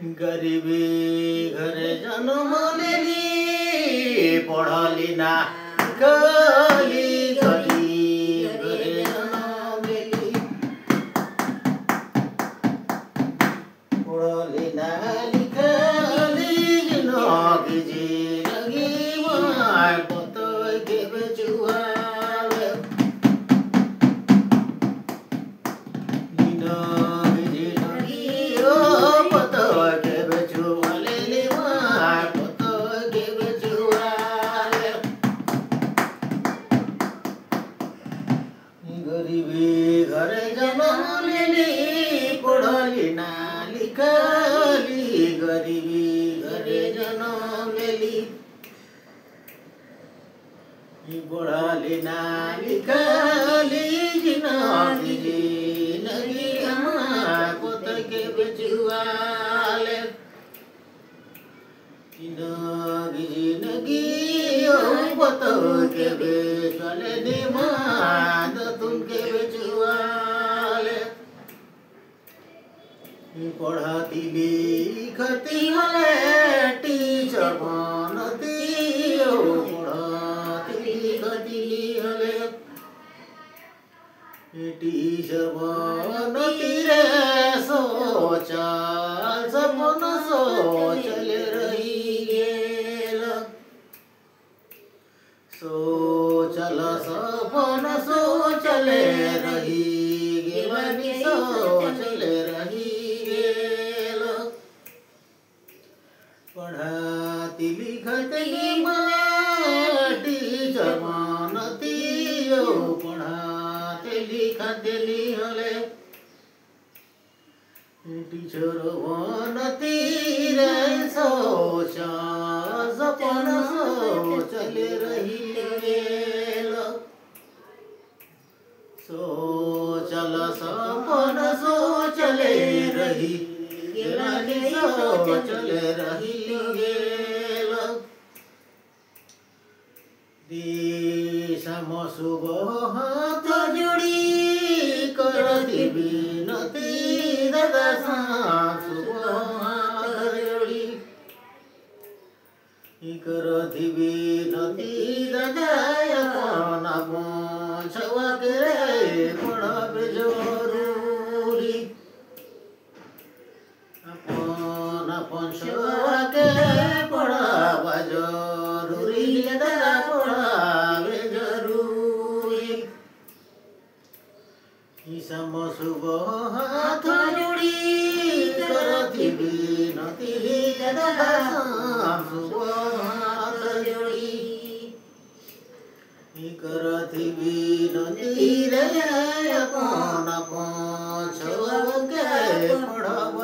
गरीबी घरे जन्म लेली पढ़ली ना गली गरीब घरे जन्म लेली पढ़ली ना लिखली जिंदगी जिंदगी माय पतो के बेचुआल जिंदगी जिंदगी ओ पतो के बेचुआल ले माय पतो के बेचुआल गरीबी घरे जन्म लेली पढ़ली ना लिखली गरीबी घरे जन्म लेली पढ़ली ना लिखली जिंदगी जिंदगी हमार पुत के बेचुआल जिंदगी जिंदगी ओ पुत के बेचुआल निमाद तुम के बेचुआल पढ़ती लिखती हले टीचर बनती ओ पढ़ती लिखती हले टीचर बनती रे सोचल सपन सोचल रही गेल सोचल सपन सोचल रही गेल सोचल रही पढ़ती लिखती टीचर बनती ओ पढ़ते लिखते हले टीचर बनती रे सोच सपन सोचल रही गेल सोचल सपन सोचल रही सोचल रही गेल दिशम शुभ हाथ जोड़ी करती विनती दादा शुभ हाथ जोड़ी करती विनती दादा अपन छवा के पढ़ब जरूरी अपन छवा के पढ़ब जरूरी दादा पढ़ब जरूरी सम शुभ हाथ जोड़ी करती विनती दादा शुभ हाथ जोड़ी करती विनती रे अपन छवा के पढ़ब